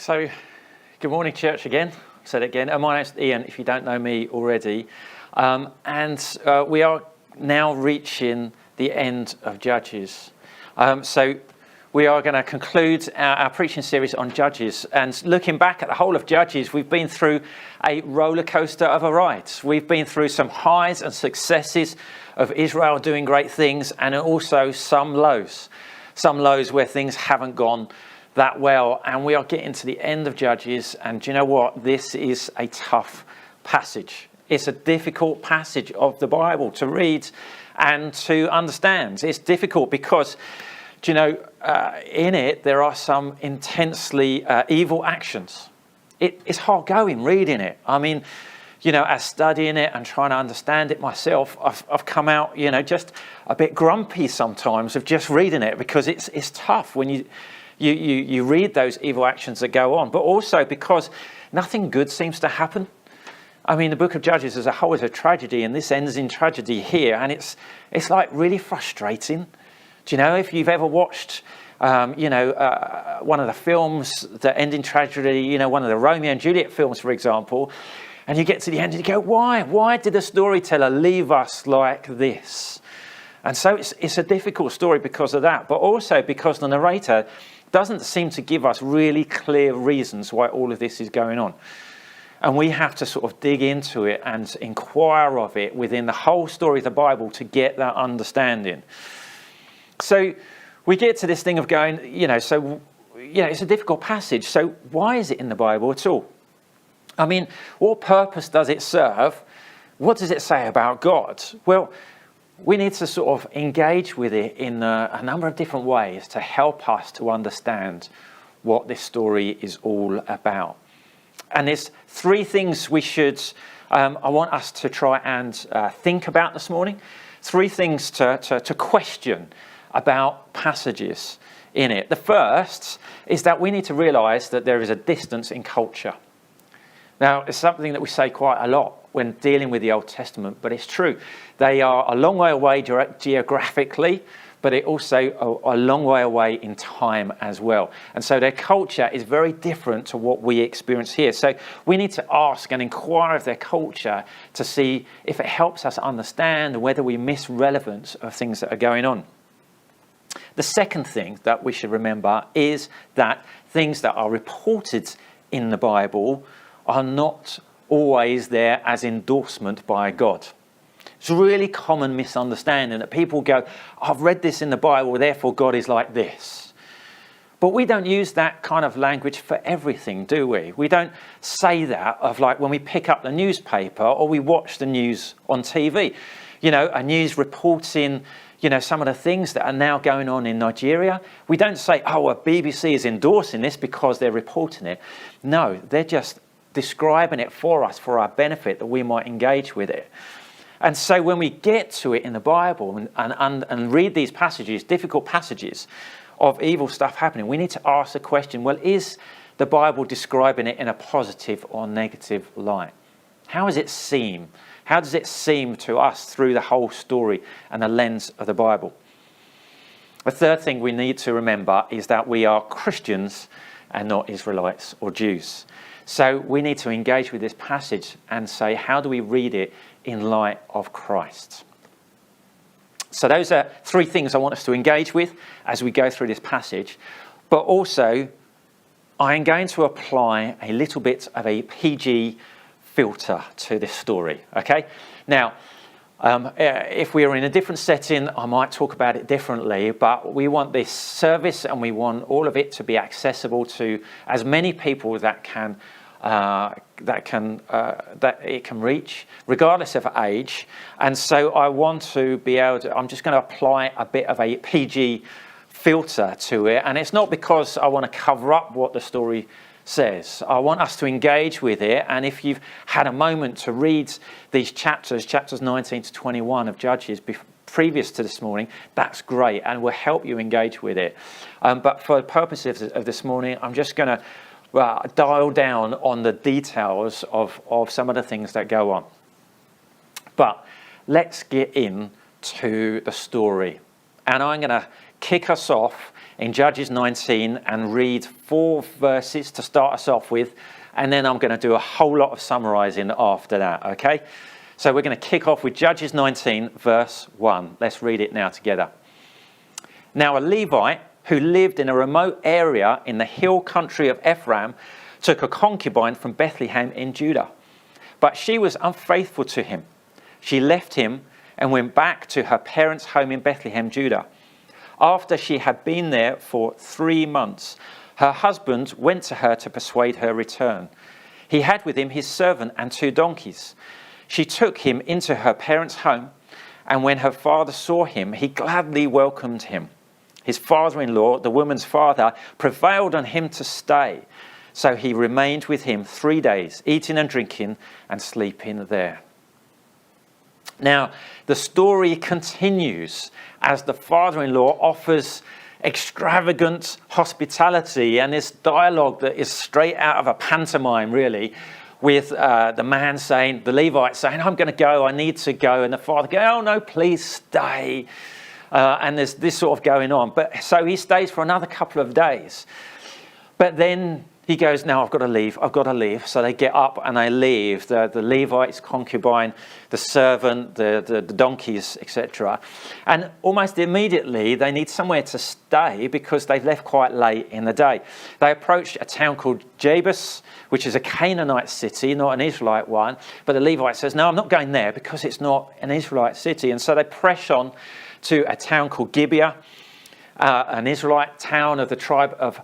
So, good morning, church, again. I've said it again. My name's Ian, if you don't know me already. We are now reaching the end of Judges. So we are going to conclude our preaching series on Judges. And looking back at the whole of Judges, we've been through a roller coaster of a ride. We've been through some highs and successes of Israel doing great things, and also some lows. Some lows where things haven't gone that well, and we are getting to the end of Judges, and do you know what? This is a tough passage. It's a difficult passage of the Bible to read and to understand. It's difficult because, do you know, in it there are some intensely evil actions. It's hard going reading it. I mean, you know, as studying it and trying to understand it myself, I've come out, you know, just a bit grumpy sometimes of just reading it, because it's tough when you read those evil actions that go on, but also because nothing good seems to happen. I mean, the book of Judges as a whole is a tragedy, and this ends in tragedy here, and it's like really frustrating. Do you know, if you've ever watched, one of the films that end in tragedy, you know, one of the Romeo and Juliet films, for example, and you get to the end and you go, why? Why did the storyteller leave us like this? And so it's a difficult story because of that, but also because the narrator doesn't seem to give us really clear reasons why all of this is going on. And we have to sort of dig into it and inquire of it within the whole story of the Bible to get that understanding. So we get to this thing of going, it's a difficult passage. So why is it in the Bible at all? I mean, what purpose does it serve? What does it say about God? Well, we need to sort of engage with it in a number of different ways to help us to understand what this story is all about. And there's three things I want us to try and think about this morning. Three things to question about passages in it. The first is that we need to realise that there is a distance in culture. Now, it's something that we say quite a lot when dealing with the Old Testament, but it's true. They are a long way away geographically, but it also a long way away in time as well. And so their culture is very different to what we experience here. So we need to ask and inquire of their culture to see if it helps us understand whether we miss relevance of things that are going on. The second thing that we should remember is that things that are reported in the Bible are not always there as endorsement by God. It's a really common misunderstanding that people go, I've read this in the Bible, therefore God is like this. But we don't use that kind of language for everything, do we? We don't say that of like when we pick up the newspaper or we watch the news on TV. You know, a news reporting, some of the things that are now going on in Nigeria. We don't say, BBC is endorsing this because they're reporting it. No, they're just describing it for us, for our benefit, that we might engage with it. And so when we get to it in the Bible and read these passages, difficult passages of evil stuff happening, we need to ask the question, well, is the Bible describing it in a positive or negative light? How does it seem? How does it seem to us through the whole story and the lens of the Bible? The third thing we need to remember is that we are Christians and not Israelites or Jews. So we need to engage with this passage and say, how do we read it in light of Christ? So those are three things I want us to engage with as we go through this passage. But also, I am going to apply a little bit of a PG filter to this story, okay? Now, if we were in a different setting, I might talk about it differently, but we want this service and we want all of it to be accessible to as many people that it can reach, regardless of age. And so I want to be able to, I'm just going to apply a bit of a PG filter to it. And it's not because I want to cover up what the story says. I want us to engage with it. And if you've had a moment to read these chapters 19 to 21 of Judges previous to this morning, that's great and will help you engage with it. But for the purposes of this morning, I'm just going to dial down on the details of some of the things that go on. But let's get into the story. And I'm going to kick us off in Judges 19 and read 4 verses to start us off with, and then I'm going to do a whole lot of summarising after that, okay? So we're going to kick off with Judges 19, verse 1. Let's read it now together. Now a Levite who lived in a remote area in the hill country of Ephraim took a concubine from Bethlehem in Judah. But she was unfaithful to him. She left him and went back to her parents' home in Bethlehem, Judah. After she had been there for 3 months, her husband went to her to persuade her return. He had with him his servant and 2 donkeys. She took him into her parents' home, and when her father saw him, he gladly welcomed him. His father-in-law, the woman's father, prevailed on him to stay. So he remained with him 3 days, eating and drinking and sleeping there. Now, the story continues as the father-in-law offers extravagant hospitality, and this dialogue that is straight out of a pantomime, really, with the man saying, the Levite saying, I'm going to go, I need to go. And the father going, oh no, please stay. And there's this sort of going on. But so he stays for another couple of days. But then he goes, no, I've got to leave. So they get up and they leave. The Levite's concubine, the servant, the donkeys, etc. And almost immediately they need somewhere to stay because they've left quite late in the day. They approached a town called Jebus, which is a Canaanite city, not an Israelite one. But the Levite says, no, I'm not going there because it's not an Israelite city. And so they press on to a town called Gibeah, an Israelite town of the tribe of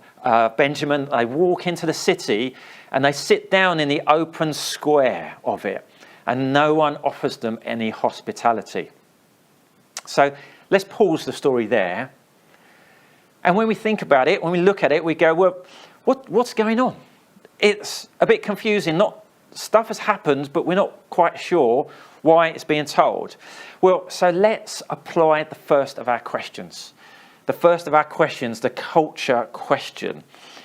Benjamin. They walk into the city and they sit down in the open square of it, and no one offers them any hospitality. So let's pause the story there. And when we think about it, when we look at it, we go, well, what's going on? It's a bit confusing. Stuff has happened, but we're not quite sure why it's being told. Well, so let's apply the first of our questions. The first of our questions, the culture question.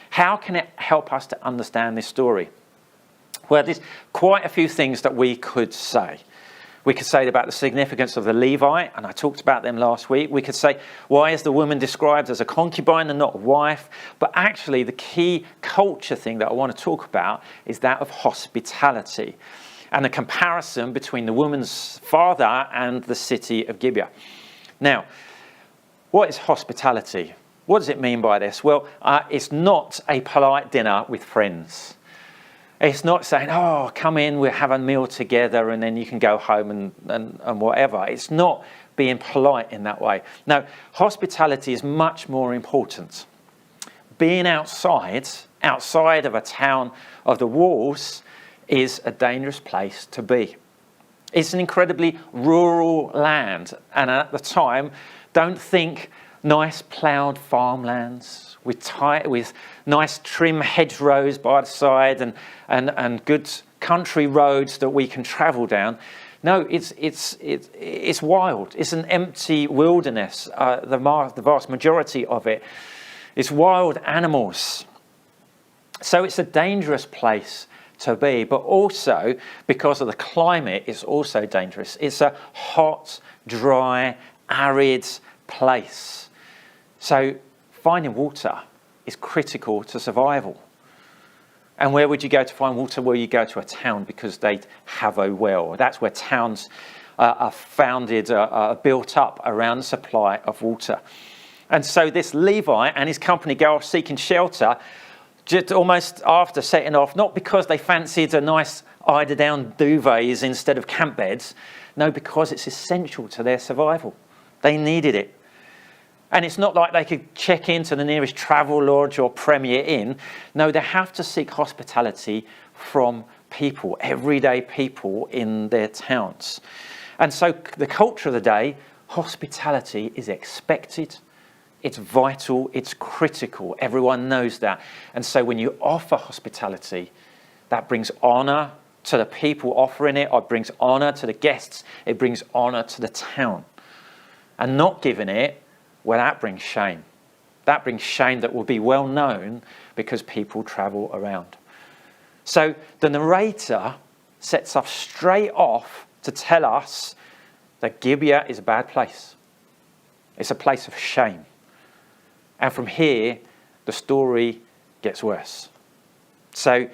How can it help us to understand this story? Well, there's quite a few things that we could say. We could say about the significance of the Levite, and I talked about them last week. We could say, why is the woman described as a concubine and not a wife? But actually, the key culture thing that I want to talk about is that of hospitality and the comparison between the woman's father and the city of Gibeah. Now, what is hospitality? What does it mean by this? Well, it's not a polite dinner with friends. It's not saying, oh, come in, we'll have a meal together and then you can go home and whatever. It's not being polite in that way. No, hospitality is much more important. Being outside of a town of the walls is a dangerous place to be. It's an incredibly rural land, and at the time, don't think nice ploughed farmlands with nice trim hedgerows by the side and good country roads that we can travel down. No, it's wild. It's an empty wilderness. The vast majority of it is wild animals. So it's a dangerous place to be, but also because of the climate, it's also dangerous. It's a hot, dry, arid place. So finding water is critical to survival. And where would you go to find water? Well, you go to a town because they have a well. That's where towns are founded, are built up around the supply of water. And so this Levite and his company go off seeking shelter just almost after setting off, not because they fancied a nice eider-down duvets instead of camp beds. No, because it's essential to their survival. They needed it. And it's not like they could check into the nearest travel lodge or Premier Inn. No, they have to seek hospitality from people, everyday people in their towns. And so the culture of the day, hospitality is expected, it's vital, it's critical. Everyone knows that. And so when you offer hospitality, that brings honour to the people offering it, or brings honour to the guests, it brings honour to the town. And not giving it, well, that brings shame. That brings shame that will be well known because people travel around. So the narrator sets us straight off to tell us that Gibeah is a bad place. It's a place of shame. And from here, the story gets worse. So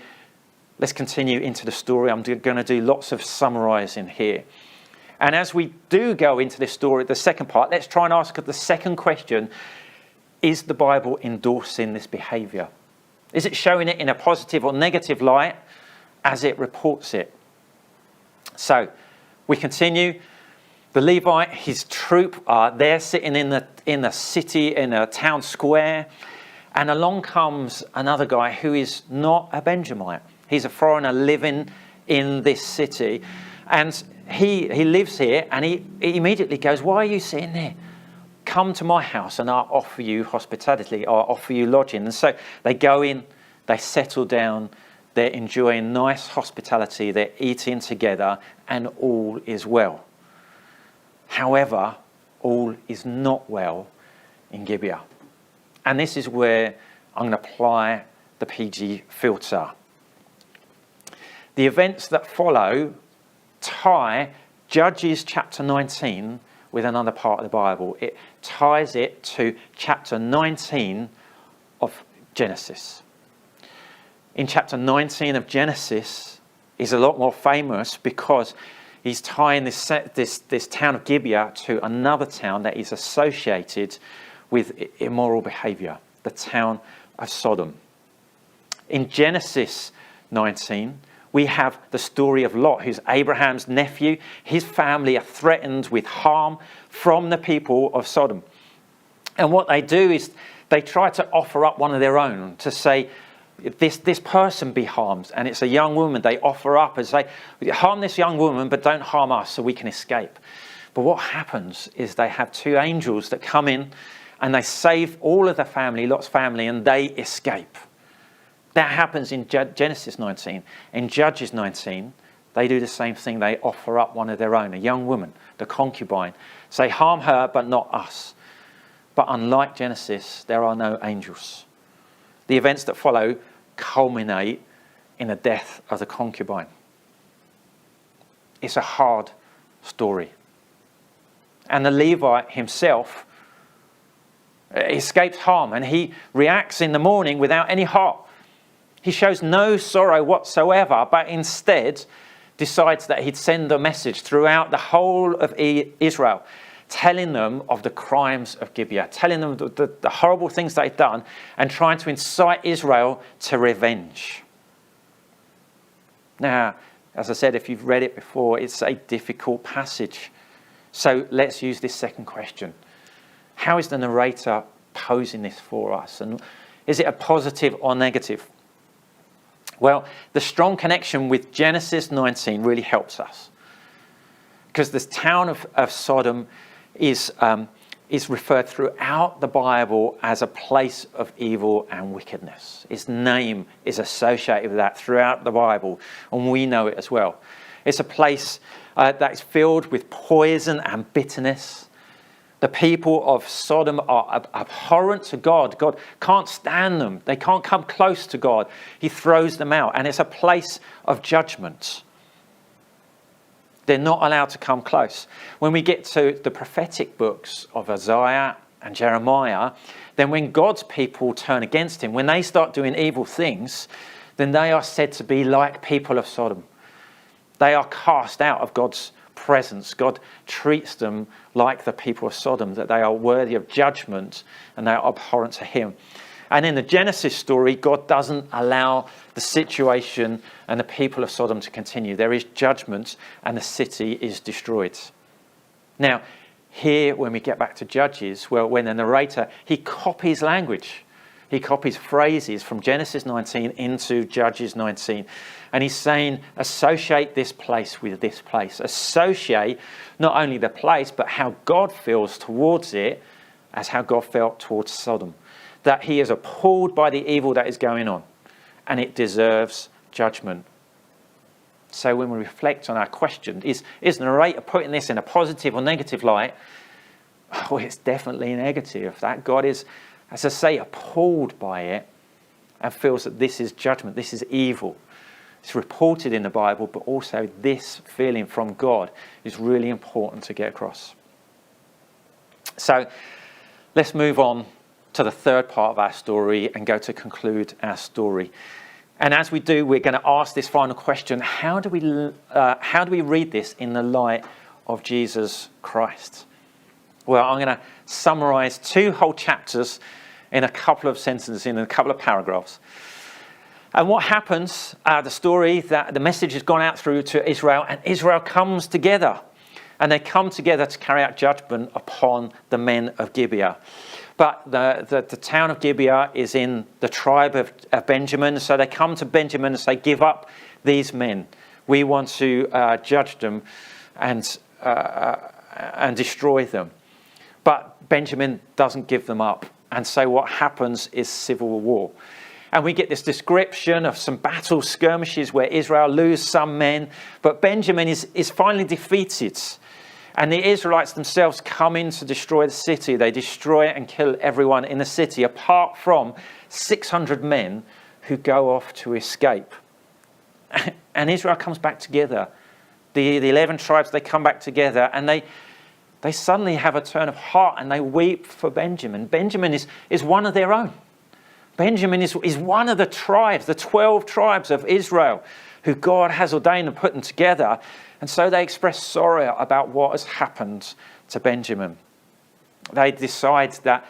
let's continue into the story. I'm going to do lots of summarising here. And as we do go into this story, the second part, let's try and ask the second question. Is the Bible endorsing this behaviour? Is it showing it in a positive or negative light as it reports it? So we continue. The Levite, his troop, they're sitting in the city, in a town square. And along comes another guy who is not a Benjamite. He's a foreigner living in this city. And he lives here, and he immediately goes, "Why are you sitting there? Come to my house and I'll offer you hospitality, I'll offer you lodging." And so they go in, they settle down, they're enjoying nice hospitality, they're eating together, and all is well. However, all is not well in Gibeah. And this is where I'm going to apply the PG filter. The events that follow tie Judges chapter 19 with another part of the Bible. It ties it to chapter 19 of Genesis. In chapter 19 of Genesis is a lot more famous because he's tying this town of Gibeah to another town that is associated with immoral behaviour, the town of Sodom. In Genesis 19, we have the story of Lot, who's Abraham's nephew. His family are threatened with harm from the people of Sodom. And what they do is they try to offer up one of their own to say, this person be harmed. And it's a young woman. They offer up and say, harm this young woman, but don't harm us so we can escape. But what happens is they have two angels that come in and they save all of the family, Lot's family, and they escape. That happens in Genesis 19. In Judges 19, they do the same thing. They offer up one of their own, a young woman, the concubine. Say, harm her, but not us. But unlike Genesis, there are no angels. The events that follow culminate in the death of the concubine. It's a hard story. And the Levite himself escapes harm, and he reacts in the morning without any heart. He shows no sorrow whatsoever, but instead decides that he'd send a message throughout the whole of Israel, telling them of the crimes of Gibeah, telling them the horrible things they'd done, and trying to incite Israel to revenge. Now, as I said, if you've read it before, it's a difficult passage. So let's use this second question. How is the narrator posing this for us? And is it a positive or negative? Well, the strong connection with Genesis 19 really helps us. Because the town of Sodom is referred throughout the Bible as a place of evil and wickedness. Its name is associated with that throughout the Bible, and we know it as well. It's a place that is filled with poison and bitterness. The people of Sodom are abhorrent to God. God can't stand them. They can't come close to God. He throws them out, and it's a place of judgment. They're not allowed to come close. When we get to the prophetic books of Isaiah and Jeremiah, then when God's people turn against him, when they start doing evil things, then they are said to be like people of Sodom. They are cast out of God's presence. God treats them like the people of Sodom, that they are worthy of judgment and they are abhorrent to him. And in the Genesis story, God doesn't allow the situation and the people of Sodom to continue. There is judgment and the city is destroyed. Now, here when we get back to Judges, well, when the narrator, he copies language. He copies phrases from Genesis 19 into Judges 19. And he's saying, associate this place with this place. Associate not only the place, but how God feels towards it as how God felt towards Sodom. That he is appalled by the evil that is going on. And it deserves judgment. So when we reflect on our question, is the narrator putting this in a positive or negative light? Oh, it's definitely negative. That God is, as I say, appalled by it and feels that this is judgment, this is evil. It's reported in the Bible, but also this feeling from God is really important to get across. So let's move on to the third part of our story and go to conclude our story. And as we do, we're going to ask this final question: how do we read this in the light of Jesus Christ? Well, I'm going to summarize 2 whole chapters in a couple of sentences, in a couple of paragraphs. And what happens, the story, that the message has gone out through to Israel, and Israel comes together. And they come together to carry out judgment upon the men of Gibeah. But the town of Gibeah is in the tribe of Benjamin. So they come to Benjamin and say, give up these men. We want to judge them and destroy them. But Benjamin doesn't give them up. And so what happens is civil war. And we get this description of some battle skirmishes where Israel lose some men. But Benjamin is finally defeated. And the Israelites themselves come in to destroy the city. They destroy and kill everyone in the city, apart from 600 men who go off to escape. And Israel comes back together. The 11 tribes, they come back together, and they suddenly have a turn of heart, and they weep for Benjamin. Benjamin is one of their own. Benjamin is one of the tribes, the 12 tribes of Israel, who God has ordained and put them together. And so they express sorrow about what has happened to Benjamin. They decide that,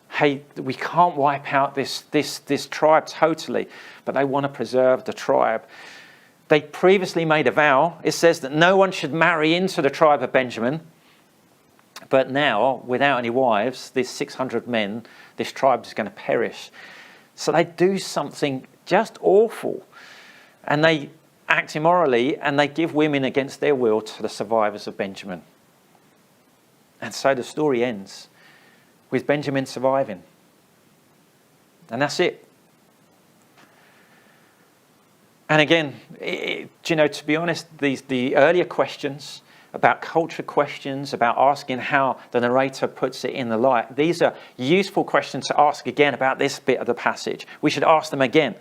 hey, we can't wipe out this tribe totally, but they want to preserve the tribe. They previously made a vow. It says that no one should marry into the tribe of Benjamin. But now, without any wives, these 600 men, this tribe is going to perish. So they do something just awful. And they act immorally, and they give women against their will to the survivors of Benjamin. And so the story ends with Benjamin surviving. And that's it. And again, to be honest, the earlier questions about culture questions, about asking how the narrator puts it in the light, these are useful questions to ask again about this bit of the passage. We should ask them again.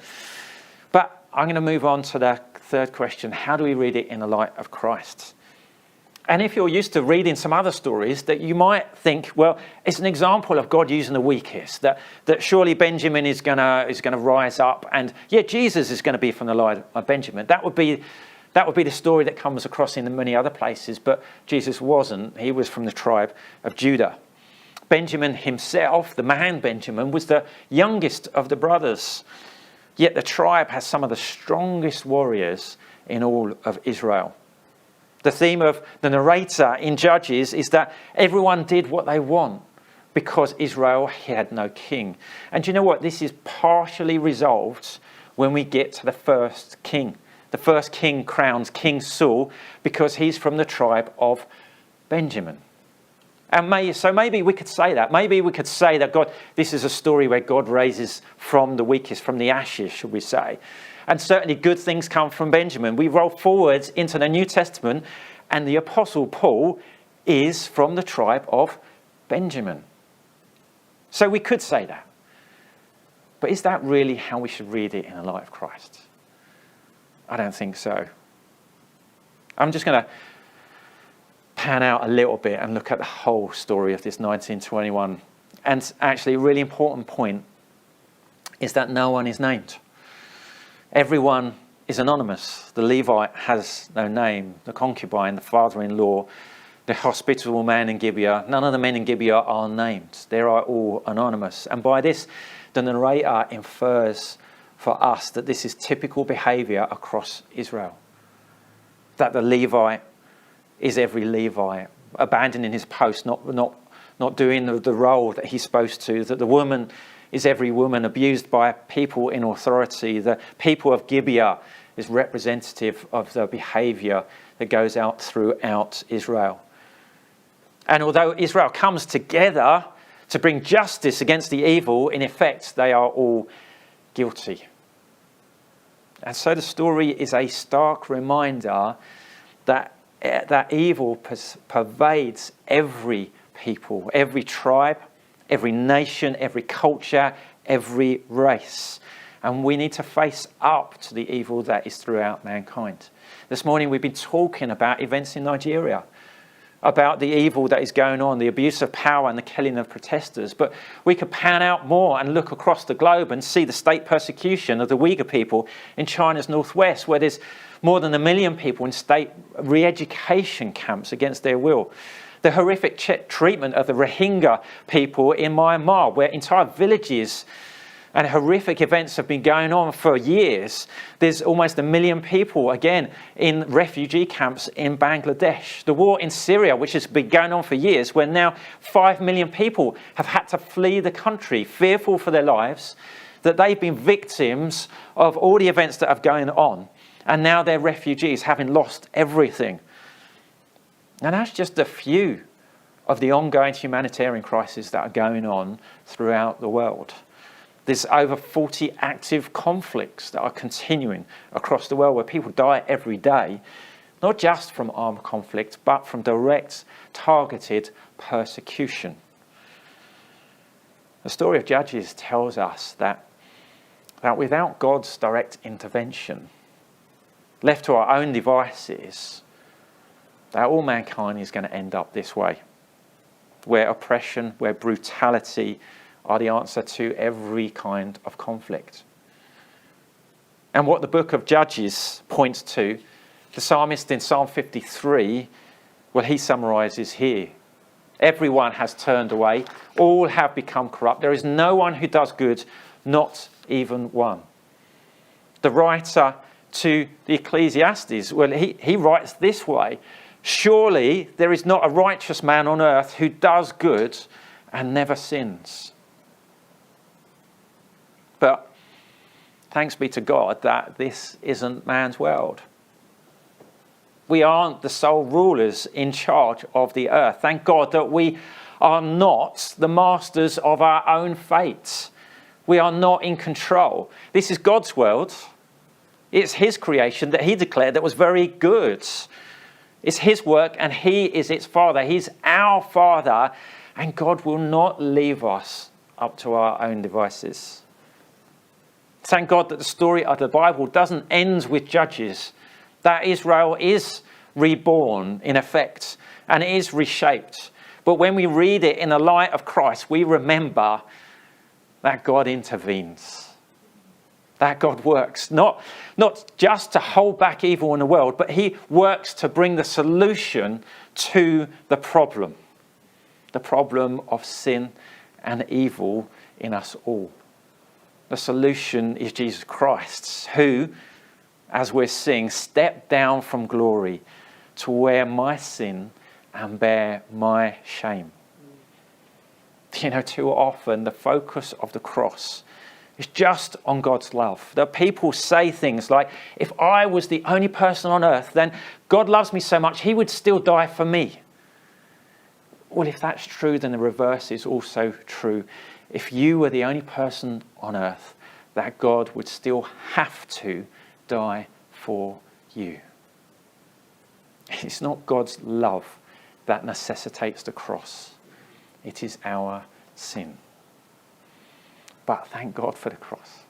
But I'm going to move on to the third question: how do we read it in the light of Christ? And if you're used to reading some other stories, that you might think, well, it's an example of God using the weakest, that surely Benjamin is going to rise up, and Jesus is going to be from the line of Benjamin. That would be the story that comes across in many other places, but Jesus wasn't. He was from the tribe of Judah. Benjamin himself, the man Benjamin, was the youngest of the brothers. Yet the tribe has some of the strongest warriors in all of Israel. The theme of the narrator in Judges is that everyone did what they want because Israel had no king. And do you know what? This is partially resolved when we get to the first king. The first king crowns King Saul because he's from the tribe of Benjamin. And so maybe we could say that. Maybe we could say that this is a story where God raises from the weakest, from the ashes, should we say. And certainly good things come from Benjamin. We roll forwards into the New Testament, and the Apostle Paul is from the tribe of Benjamin. So we could say that. But is that really how we should read it in the light of Christ? I don't think so. I'm just going to pan out a little bit and look at the whole story of this 1921. And actually, a really important point is that no one is named. Everyone is anonymous. The Levite has no name. The concubine, the father-in-law, the hospitable man in Gibeah, none of the men in Gibeah are named. They are all anonymous. And by this, the narrator infers for us that this is typical behaviour across Israel. That the Levite is every Levite, abandoning his post, not doing the role that he's supposed to. That the woman is every woman abused by people in authority. The people of Gibeah is representative of the behaviour that goes out throughout Israel. And although Israel comes together to bring justice against the evil, in effect, they are all guilty. And so the story is a stark reminder that evil pervades every people, every tribe, every nation, every culture, every race. And we need to face up to the evil that is throughout mankind. This morning we've been talking about events in Nigeria. about the evil that is going on, the abuse of power and the killing of protesters. But we could pan out more and look across the globe and see the state persecution of the Uyghur people in China's northwest, where there's more than 1 million people in state re-education camps against their will. The horrific treatment of the Rohingya people in Myanmar, where entire villages and horrific events have been going on for years. There's almost 1 million people, again, in refugee camps in Bangladesh. The war in Syria, which has been going on for years, where now 5 million people have had to flee the country, fearful for their lives, that they've been victims of all the events that have going on. And now they're refugees, having lost everything. And that's just a few of the ongoing humanitarian crises that are going on throughout the world. There's over 40 active conflicts that are continuing across the world, where people die every day, not just from armed conflict, but from direct, targeted persecution. The story of Judges tells us that without God's direct intervention, left to our own devices, that all mankind is going to end up this way, where oppression, where brutality are the answer to every kind of conflict. And what the book of Judges points to, the psalmist in Psalm 53, well, he summarises here. Everyone has turned away, all have become corrupt. There is no one who does good, not even one. The writer to the Ecclesiastes, well, he writes this way: surely there is not a righteous man on earth who does good and never sins. But thanks be to God that this isn't man's world. We aren't the sole rulers in charge of the earth. Thank God that we are not the masters of our own fate. We are not in control. This is God's world. It's his creation that he declared that was very good. It's his work and he is its father. He's our father, and God will not leave us up to our own devices. Thank God that the story of the Bible doesn't end with Judges, that Israel is reborn in effect and is reshaped. But when we read it in the light of Christ, we remember that God intervenes, that God works, not just to hold back evil in the world, but he works to bring the solution to the problem of sin and evil in us all. The solution is Jesus Christ, who, as we're seeing, stepped down from glory to wear my sin and bear my shame. You know, too often the focus of the cross is just on God's love. That people say things like, if I was the only person on earth, then God loves me so much, he would still die for me. Well, if that's true, then the reverse is also true. If you were the only person on earth, that God would still have to die for you. It's not God's love that necessitates the cross. It is our sin. But thank God for the cross.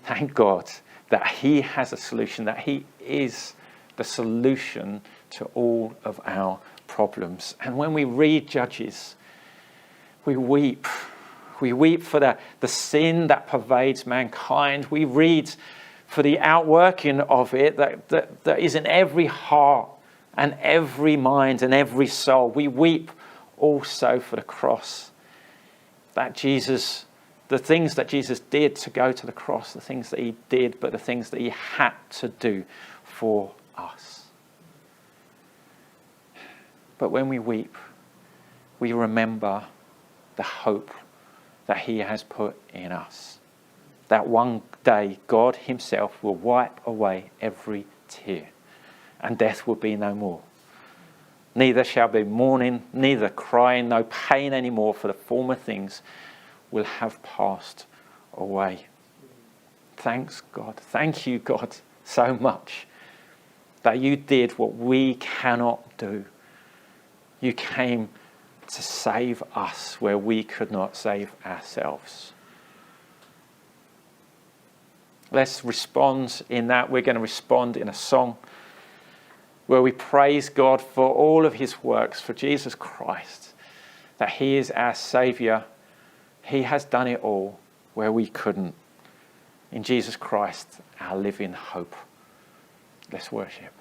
Thank God that he has a solution, that he is the solution to all of our problems. And when we read Judges, we weep. We weep for the sin that pervades mankind. We read for the outworking of it that is in every heart and every mind and every soul. We weep also for the cross. That Jesus, the things that Jesus did to go to the cross, the things that he did, but the things that he had to do for us. But when we weep, we remember the hope that he has put in us. That one day God himself will wipe away every tear and death will be no more. Neither shall be mourning, neither crying, no pain anymore, for the former things will have passed away. Thanks God. Thank you, God, so much that you did what we cannot do. You came to save us where we could not save ourselves. Let's respond in that. We're going to respond in a song. where we praise God for all of his works, for Jesus Christ, that he is our Saviour. He has done it all where we couldn't. In Jesus Christ, our living hope. Let's worship.